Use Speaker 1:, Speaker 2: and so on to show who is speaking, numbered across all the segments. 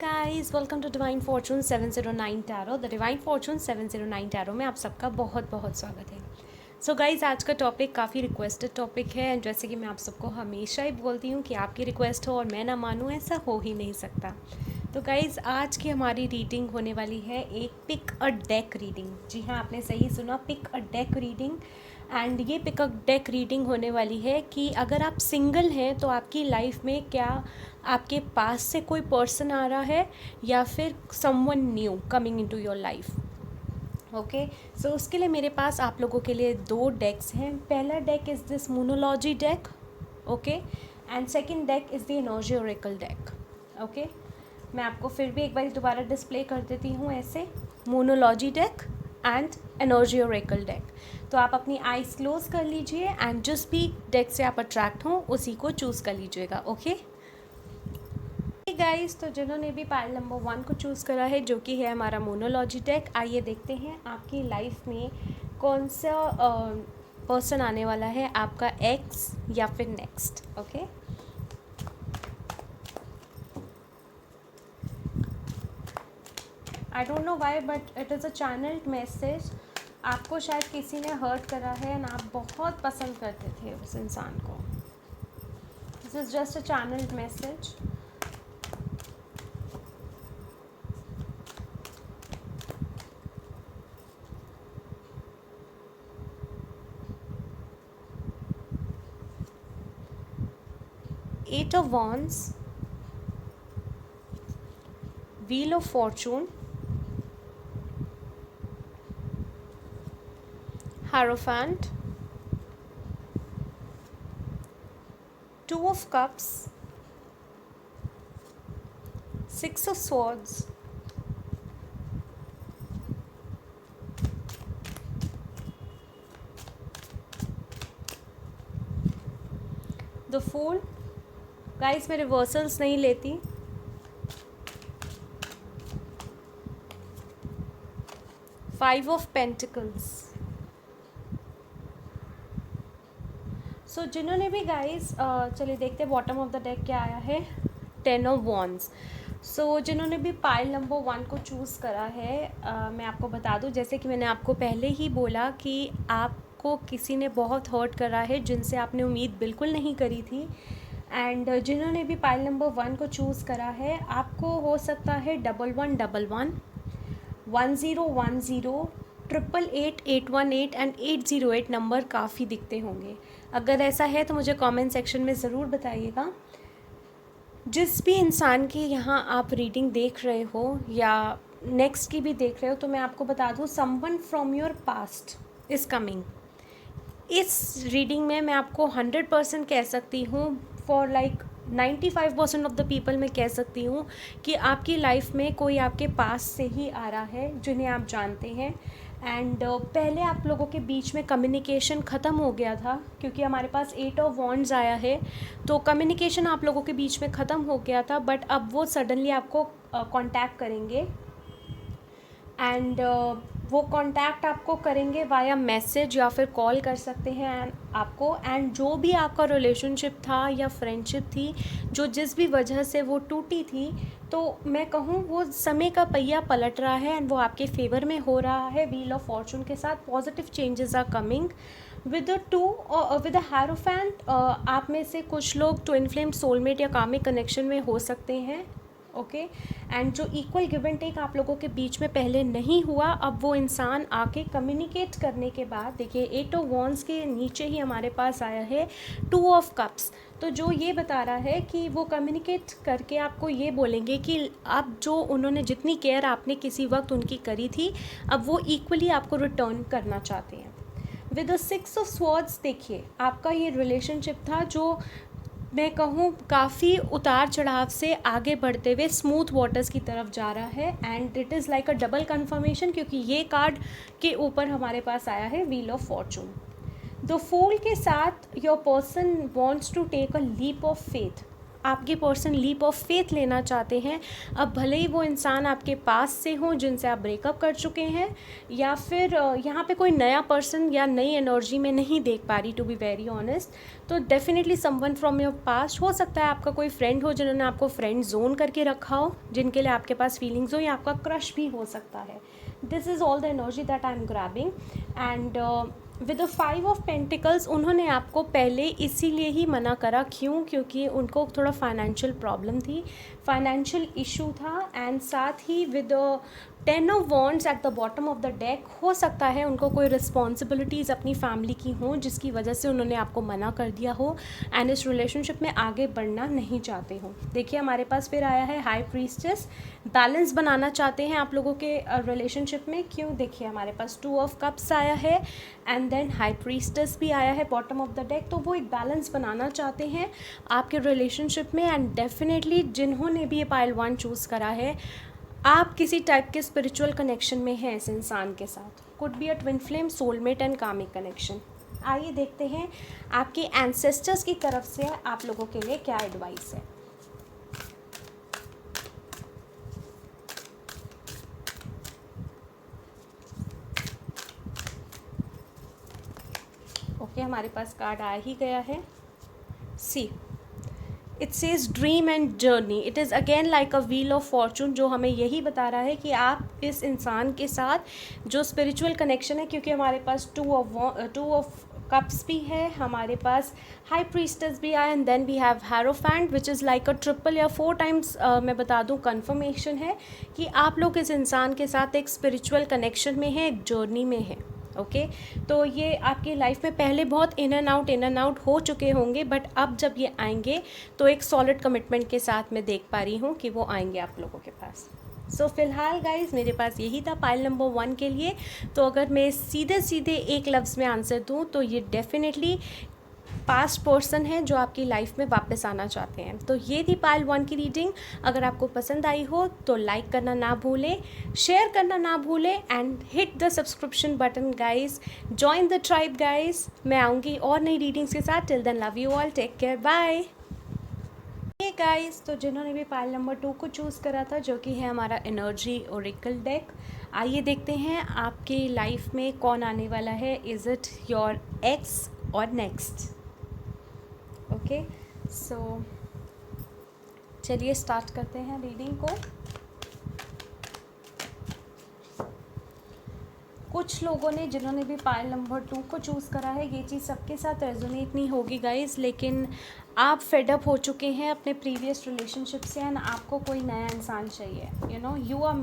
Speaker 1: Guys welcome to divine fortune 709 tarot. The divine fortune 709 tarot में आप सबका बहुत बहुत स्वागत है। सो गाइस, आज का टॉपिक काफ़ी रिक्वेस्टेड टॉपिक है एंड जैसे कि मैं आप सबको हमेशा ही बोलती हूँ कि आपकी रिक्वेस्ट हो और मैं ना मानूँ, ऐसा हो ही नहीं सकता। तो गाइस, आज की हमारी रीडिंग होने वाली है एक पिक अ डेक रीडिंग। जी हाँ, आपने सही सुना, pick a deck reading. And ये पिक अ डेक रीडिंग होने वाली है कि अगर आप सिंगल हैं तो आपकी लाइफ में क्या आपके पास से कोई पर्सन आ रहा है या फिर someone new coming into your life. Okay, so उसके लिए मेरे पास आप लोगों के लिए दो डेक्स हैं। पहला deck is this Moonology deck, okay, and second deck is the energy oracle deck. Okay, मैं आपको फिर भी एक बार दोबारा डिस्प्ले कर देती हूँ ऐसे, Moonology deck and energy oracle deck. तो आप अपनी आइज़ क्लोज कर लीजिए एंड जिस भी डेक से आप अट्रैक्ट हों उसी को चूज़ कर लीजिएगा। ओके गाइस, तो जिन्होंने भी पाइल नंबर 1 को चूज़ करा है, जो कि है हमारा मोनोलॉजी डेक, आइए देखते हैं आपकी लाइफ में कौन सा पर्सन आने वाला है, आपका एक्स या फिर next. Okay, I don't know why but it is a channelled message. आपको शायद किसी ने हर्ट करा है ना, आप बहुत पसंद करते थे उस इंसान को। This is just a channelled message. Eight of wands, wheel of fortune, hierophant, two of cups, six of swords, the fool. Guys, मैं रिवर्सल्स नहीं लेती। Five of pentacles. सो जिन्होंने भी गाइस, चलिए देखते हैं बॉटम ऑफ द डेक क्या आया है। Ten of wands. सो जिन्होंने भी पाइल नंबर 1 को चूज़ करा है, मैं आपको बता दूं, जैसे कि मैंने आपको पहले ही बोला कि आपको किसी ने बहुत हर्ट करा है जिनसे आपने उम्मीद बिल्कुल नहीं करी थी। एंड जिन्होंने भी पाइल नंबर 1 को चूज़ करा है, आपको हो सकता है 1111, 1010, 888, 818 एंड 808 नंबर काफ़ी दिखते होंगे। अगर ऐसा है तो मुझे कमेंट सेक्शन में ज़रूर बताइएगा। जिस भी इंसान की यहाँ आप रीडिंग देख रहे हो या नेक्स्ट की भी देख रहे हो, तो मैं आपको बता दूँ, someone from your past is coming. इस रीडिंग में मैं आपको 100% कह सकती हूँ, for like 95% of the people मैं कह सकती हूँ कि आपकी लाइफ में कोई आपके पास से ही आ रहा है जिन्हें आप जानते हैं। एंड पहले आप लोगों के बीच में कम्युनिकेशन ख़त्म हो गया था, क्योंकि हमारे पास एट ऑफ वॉन्ड्स आया है, तो कम्युनिकेशन आप लोगों के बीच में ख़त्म हो गया था। बट अब वो सडनली आपको कांटेक्ट करेंगे एंड वो कांटेक्ट आपको करेंगे वाया मैसेज या फिर कॉल कर सकते हैं आपको। एंड जो भी आपका रिलेशनशिप था या फ्रेंडशिप थी, जो जिस भी वजह से वो टूटी थी, तो मैं कहूँ वो समय का पहिया पलट रहा है एंड वो आपके फेवर में हो रहा है। व्हील ऑफ फॉर्चून के साथ positive changes are coming with with a hierophant. आप में से कुछ लोग ट्विन फ्लेम, सोलमेट या कामिक कनेक्शन में हो सकते हैं। ओके, एंड जो इक्वल गिव एंड टेक आप लोगों के बीच में पहले नहीं हुआ, अब वो इंसान आके कम्युनिकेट करने के बाद, देखिए एट ऑफ वॉन्ड्स के नीचे ही हमारे पास आया है टू ऑफ कप्स। तो जो ये बता रहा है कि वो कम्युनिकेट करके आपको ये बोलेंगे कि अब जो उन्होंने जितनी केयर आपने किसी वक्त उनकी करी थी, अब वो इक्वली आपको रिटर्न करना चाहते हैं। With the six of swords, देखिए आपका ये रिलेशनशिप था जो मैं कहूँ काफ़ी उतार चढ़ाव से आगे बढ़ते हुए स्मूथ वाटर्स की तरफ जा रहा है। And it is like a double confirmation, क्योंकि ये कार्ड के ऊपर हमारे पास आया है wheel of fortune. The fool के साथ your person wants to take a leap of faith. आपके पर्सन लीप ऑफ फेथ लेना चाहते हैं। अब भले ही वो इंसान आपके पास से हो जिनसे आप ब्रेकअप कर चुके हैं, या फिर यहाँ पे कोई नया पर्सन या नई एनर्जी में नहीं देख पा रही, टू बी वेरी ऑनेस्ट। तो definitely someone from your past, हो सकता है आपका कोई फ्रेंड हो जिन्होंने आपको फ्रेंड जोन करके रखा हो, जिनके लिए आपके पास फीलिंग्स हो, या आपका क्रश भी हो सकता है। This is all the energy that I am grabbing. And with the 5 of pentacles, उन्होंने आपको पहले इसीलिए ही मना करा, क्यों? क्योंकि उनको थोड़ा फाइनेंशियल प्रॉब्लम थी, फाइनेंशियल इशू था। एंड साथ ही with 10 of wands at the bottom of the deck, हो सकता है उनको कोई रिस्पॉन्सिबिलिटीज़ अपनी फैमिली की हों जिसकी वजह से उन्होंने आपको मना कर दिया हो, एंड इस रिलेशनशिप में आगे बढ़ना नहीं चाहते हो। देखिए हमारे पास फिर आया है हाई प्रीस्टेस, बैलेंस बनाना चाहते हैं आप लोगों के रिलेशनशिप में। क्यों? देखिए हमारे पास 2 ऑफ कप्स आया है एंड देन हाई प्रीस्टेस भी आया है बॉटम ऑफ द डेक। तो वो एक बैलेंस बनाना चाहते हैं आपके रिलेशनशिप में। एंड डेफिनेटली जिन्होंने भी ये पाइल 1 चूज़ करा है, आप किसी टाइप के स्पिरिचुअल कनेक्शन में हैं इस इंसान के साथ। Could be a twin flame, soulmate and comic connection. आइए देखते हैं आपके एंसेस्टर्स की तरफ से आप लोगों के लिए क्या एडवाइस है। ओके, हमारे पास कार्ड आ ही गया है। See, it says dream and journey. It is again like a wheel of fortune, जो हमें यही बता रहा है कि आप इस इंसान के साथ जो स्पिरिचुअल कनेक्शन है, क्योंकि हमारे पास 2 ऑफ कप्स भी है, हमारे पास हाई प्रीस्टेस भी आया, and then we have hierophant which is like a triple या 4 टाइम्स मैं बता दूं कन्फर्मेशन है कि आप लोग इस इंसान के साथ एक स्पिरिचुअल कनेक्शन में हैं, एक जर्नी में हैं। ओके, तो ये आपकी लाइफ में पहले बहुत इन एंड आउट हो चुके होंगे, बट अब जब ये आएंगे तो एक सॉलिड कमिटमेंट के साथ मैं देख पा रही हूँ कि वो आएंगे आप लोगों के पास। सो फिलहाल गाइज मेरे पास यही था पाइल नंबर 1 के लिए। तो अगर मैं सीधे सीधे एक लफ्ज़ में आंसर दूँ तो ये डेफिनेटली पास्ट पर्सन है जो आपकी लाइफ में वापस आना चाहते हैं। तो ये थी पाइल 1 की रीडिंग। अगर आपको पसंद आई हो तो लाइक करना ना भूलें, शेयर करना ना भूलें, and hit the subscription button guys. Join the tribe guys. मैं आऊँगी और नई रीडिंग्स के साथ। Till then love you all, take care, bye. ये गाइस, तो जिन्होंने भी पाइल नंबर 2 को चूज़ करा था, जो कि है हमारा एनर्जी ओरेकल डेक, आइए देखते हैं आपकी लाइफ में कौन आने वाला है। इज़ इट योर एक्स और नेक्स्ट? ओके, सो चलिए स्टार्ट करते हैं रीडिंग को। कुछ लोगों ने जिन्होंने भी पाइल नंबर 2 को चूज़ करा है, ये चीज़ सबके साथ रेजोनेट नहीं होगी गाइस, लेकिन आप फेडअप हो चुके हैं अपने प्रीवियस रिलेशनशिप से एंड आपको कोई नया इंसान चाहिए। You know, you are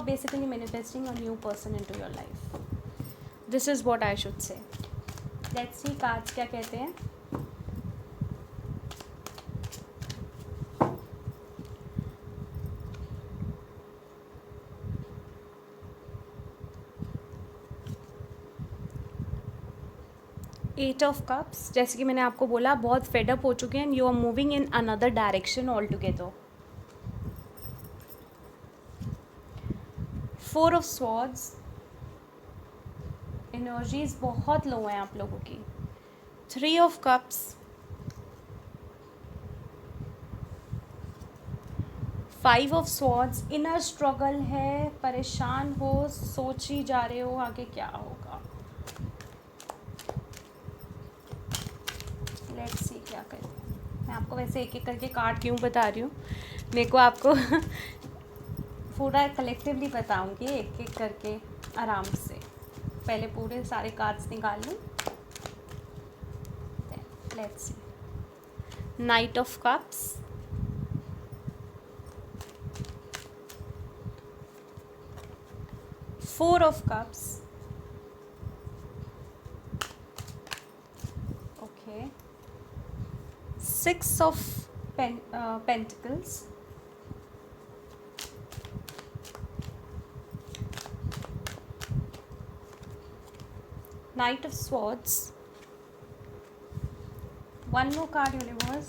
Speaker 1: basically manifesting a new person into your life. This is what I should say. Let's see cards क्या कहते हैं। एट ऑफ कप्स, जैसे कि मैंने आपको बोला, बहुत फेडअप हो चुके हैं and you are moving in another direction all together. 4 of swords, energies बहुत लो हैं आप लोगों की। 3 of cups, 5 of swords, inner struggle है, परेशान हो, सोच ही जा रहे हो आगे क्या होगा। लेट्स सी क्या करते हैं। मैं आपको वैसे एक एक करके कार्ड क्यों बता रही हूँ, मेरे को आपको पूरा कलेक्टिवली बताऊंगी एक एक करके आराम से। पहले पूरे सारे कार्ड्स निकाल लूँ। Let's see. Night of cups, 4 of cups, okay, 6 of pentacles, Knight of Swords, one more card universe,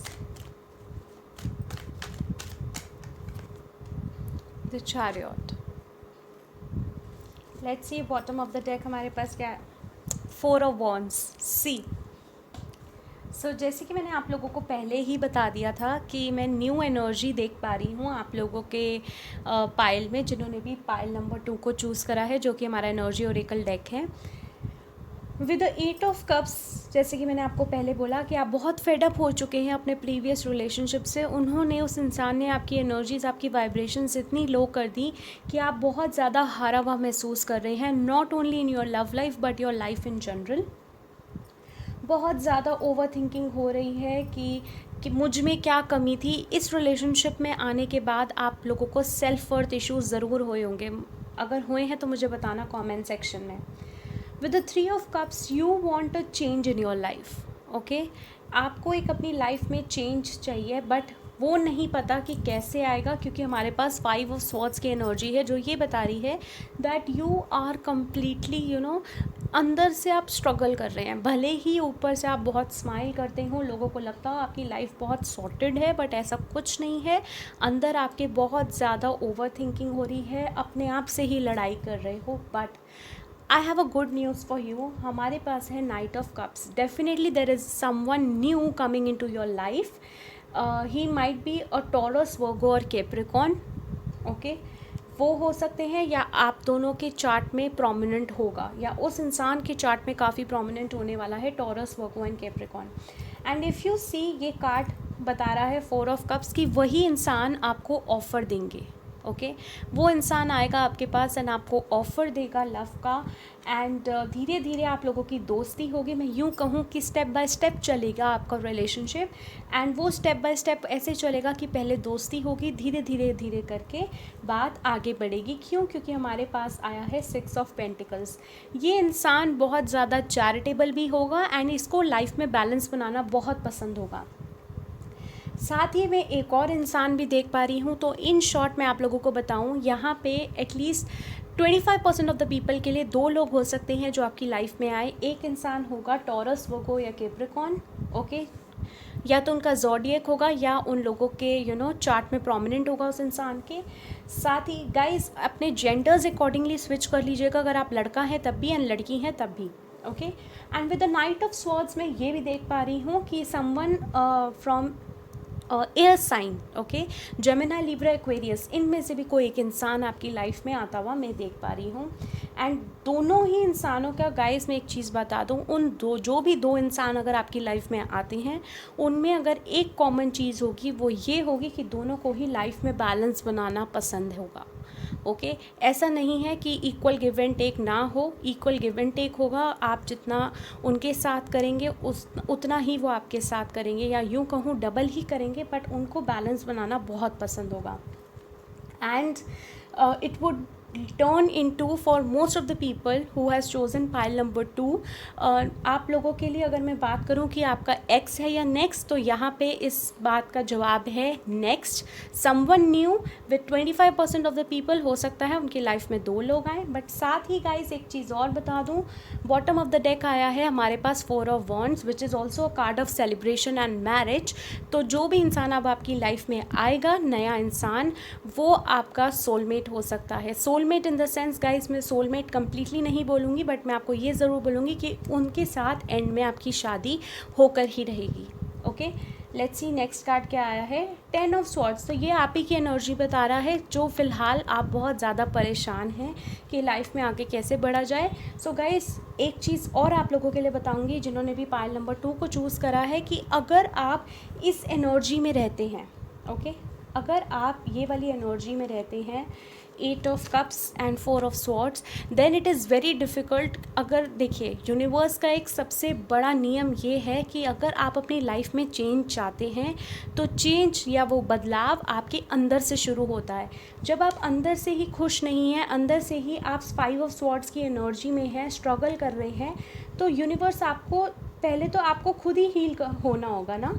Speaker 1: the Chariot. Let's see bottom of the deck हमारे पास क्या है। 4 of Wands, C. जैसे कि मैंने आप लोगों को पहले ही बता दिया था कि मैं न्यू एनर्जी देख पा रही हूँ आप लोगों के पाइल में, जिन्होंने भी पाइल नंबर 2 को चूज़ करा है, जो कि हमारा एनर्जी ओरेकल डेक है। विद द 8 ऑफ कप्स, जैसे कि मैंने आपको पहले बोला कि आप बहुत फेडअप हो चुके हैं अपने प्रीवियस रिलेशनशिप से। उस इंसान ने आपकी एनर्जीज, आपकी वाइब्रेशंस इतनी लो कर दी कि आप बहुत ज़्यादा हारा हुआ महसूस कर रहे हैं, not only in your love life but your life in general. बहुत ज़्यादा ओवर थिंकिंग हो रही है कि मुझ में क्या कमी थी। इस रिलेशनशिप में आने के बाद आप लोगों को सेल्फ वर्थ इश्यूज़ ज़रूर हुए होंगे। अगर हुए हैं तो मुझे बताना कमेंट सेक्शन में। With the 3 of cups, you want a change in your life. Okay, आपको एक अपनी लाइफ में चेंज चाहिए, बट वो नहीं पता कि कैसे आएगा, क्योंकि हमारे पास 5 ऑफ स्वॉर्ड्स की एनर्जी है, जो ये बता रही है दैट यू आर कम्प्लीटली अंदर से आप स्ट्रगल कर रहे हैं। भले ही ऊपर से आप बहुत स्माइल करते हो, लोगों को लगता हो आपकी लाइफ बहुत सॉर्टेड है, बट ऐसा कुछ नहीं है। अंदर आपके बहुत ज़्यादा ओवर थिंकिंग हो रही है, अपने आप से ही लड़ाई कर रहे हो। But I have a good news for you, हमारे पास है knight of cups. Definitely there is someone new coming into your life. He might be a Taurus, Virgo और कैप्रिकॉर्न। ओके, वो हो सकते हैं, या आप दोनों के चार्ट में प्रोमिनेंट होगा, या उस इंसान के चार्ट में काफ़ी प्रोमिनेंट होने वाला है Taurus, Virgo and Capricorn. And if you see, ये कार्ड बता रहा है 4 ऑफ कप्स की वही इंसान आपको ऑफ़र देंगे। ओके, वो इंसान आएगा आपके पास एंड आपको ऑफ़र देगा लव का। एंड धीरे धीरे आप लोगों की दोस्ती होगी। मैं यूँ कहूँ कि स्टेप बाय स्टेप चलेगा आपका रिलेशनशिप, एंड वो स्टेप बाय स्टेप ऐसे चलेगा कि पहले दोस्ती होगी, धीरे धीरे धीरे करके बात आगे बढ़ेगी। क्यों? क्योंकि हमारे पास आया है 6 ऑफ पेंटिकल्स। ये इंसान बहुत ज़्यादा चैरिटेबल भी होगा एंड इसको लाइफ में बैलेंस बनाना बहुत पसंद होगा। साथ ही मैं एक और इंसान भी देख पा रही हूँ। तो इन शॉर्ट मैं आप लोगों को बताऊँ, यहाँ पे एटलीस्ट 25% ऑफ द पीपल के लिए 2 लोग हो सकते हैं जो आपकी लाइफ में आए। एक इंसान होगा टॉरस, वर्गो या कैप्रिकॉर्न। ओके, या तो उनका ज़ोडिएक होगा या उन लोगों के चार्ट में प्रोमिनेंट होगा उस इंसान के। साथ ही गाइस, अपने जेंडर्स अकॉर्डिंगली स्विच कर लीजिएगा, अगर आप लड़का हैं तब भी एंड लड़की हैं तब भी। Okay, and with the knight of swords मैं ये भी देख पा रही हूँ कि someone from air sign, okay, Gemini, Libra, Aquarius, इनमें से भी कोई एक इंसान आपकी लाइफ में आता हुआ मैं देख पा रही हूँ। एंड दोनों ही इंसानों का गाइस मैं एक चीज़ बता दूँ, जो भी 2 इंसान अगर आपकी लाइफ में आते हैं, उनमें अगर एक कॉमन चीज़ होगी वो ये होगी कि दोनों को ही लाइफ में बैलेंस बनाना पसंद होगा। ओके, ऐसा नहीं है कि इक्वल गिव एंड टेक ना हो, इक्वल गिव एंड टेक होगा। आप जितना उनके साथ करेंगे उतना ही वो आपके साथ करेंगे, या यूँ कहूँ डबल ही करेंगे, बट उनको बैलेंस बनाना बहुत पसंद होगा। And it would turn into, for most of the people who has chosen pile number 2, आप लोगों के लिए अगर मैं बात करूं कि आपका एक्स है या नेक्स्ट, तो यहाँ पे इस बात का जवाब है next. Someone new with 25% of the people हो सकता है उनकी लाइफ में 2 लोग आए। बट साथ ही गाइस एक चीज़ और बता दूं, बॉटम ऑफ द डेक आया है हमारे पास 4 of wands, which is also a card of celebration and marriage. तो जो भी इंसान अब आपकी लाइफ में आएगा, नया इंसान, वो आपका सोलमेट हो सकता है। Soulmate in the sense guys, मैं सोलमेट कम्प्लीटली नहीं बोलूँगी, बट मैं आपको ये ज़रूर बोलूँगी कि उनके साथ एंड में आपकी शादी होकर ही रहेगी। Okay, let's see next card क्या आया है, 10 ऑफ स्वॉर्ड्स। तो ये आप ही की एनर्जी बता रहा है, जो फ़िलहाल आप बहुत ज़्यादा परेशान हैं कि लाइफ में आगे कैसे बढ़ा जाए। सो गाइस, एक चीज़ और आप लोगों के लिए बताऊंगी जिन्होंने भी पाइल नंबर 2 को चूज़ करा है, कि अगर आप इस एनर्जी में रहते हैं, ओके, अगर आप ये वाली एनर्जी में रहते हैं, 8 of cups and 4 of swords, then it is very difficult. अगर देखिए, यूनिवर्स का एक सबसे बड़ा नियम ये है कि अगर आप अपनी लाइफ में चेंज चाहते हैं, तो चेंज या वो बदलाव आपके अंदर से शुरू होता है। जब आप अंदर से ही खुश नहीं हैं, अंदर से ही आप 5 ऑफ स्वॉर्ड्स की एनर्जी में हैं, स्ट्रगल कर रहे हैं, तो यूनिवर्स आपको पहले तो आपको खुद ही हील होना होगा ना।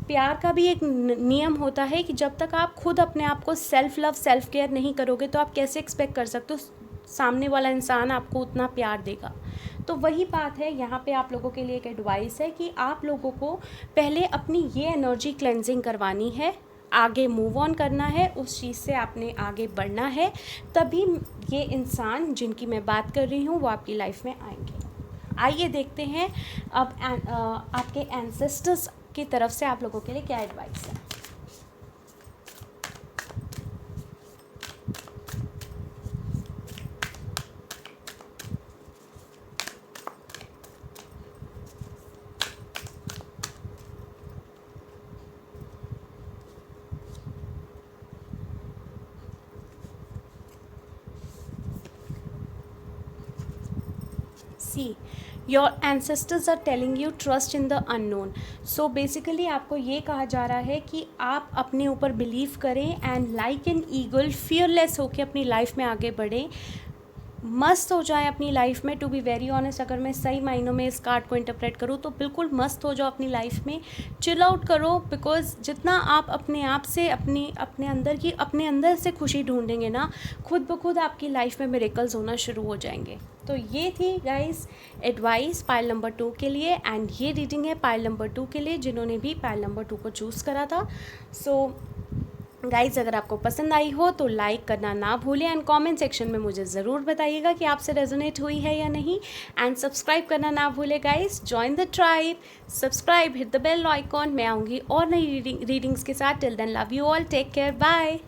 Speaker 1: प्यार का भी एक नियम होता है कि जब तक आप खुद अपने आप को सेल्फ लव, सेल्फ केयर नहीं करोगे, तो आप कैसे एक्सपेक्ट कर सकते हो सामने वाला इंसान आपको उतना प्यार देगा। तो वही बात है, यहाँ पे आप लोगों के लिए एक एडवाइस है कि आप लोगों को पहले अपनी ये एनर्जी क्लेंजिंग करवानी है, आगे मूव ऑन करना है, उस चीज़ से आपने आगे बढ़ना है, तभी ये इंसान जिनकी मैं बात कर रही हूँ वो आपकी लाइफ में आएंगे। आइए देखते हैं अब आपके एंसेस्टर्स की तरफ से आप लोगों के लिए क्या एडवाइस है। See your ancestors are telling you trust in the unknown. So basically आपको ये कहा जा रहा है कि आप अपने ऊपर बिलीव करें and like an eagle fearless होकर अपनी लाइफ में आगे बढ़ें, मस्त हो जाए अपनी लाइफ में। टू बी वेरी ऑनेस्ट, अगर मैं सही मायनों में इस कार्ड को इंटरप्रेट करूँ तो बिल्कुल मस्त हो जाओ अपनी लाइफ में, चिल आउट करो। बिकॉज जितना आप अपने आप से अपने अंदर से खुशी ढूंढेंगे ना, खुद ब खुद आपकी लाइफ में मिरेकल्स होना शुरू हो जाएंगे। तो ये थी गाइस एडवाइस पाइल नंबर 2 के लिए, एंड ये रीडिंग है पाइल नंबर 2 के लिए जिन्होंने भी पाइल नंबर 2 को चूज़ करा था। सो गाइज़, अगर आपको पसंद आई हो तो लाइक करना ना भूलें एंड कमेंट सेक्शन में मुझे ज़रूर बताइएगा कि आपसे रेजोनेट हुई है या नहीं। एंड सब्सक्राइब करना ना भूलें guys, join the tribe, subscribe, hit the bell icon. मैं आऊँगी और नई रीडिंग्स के साथ। Till then love you all, take care, bye.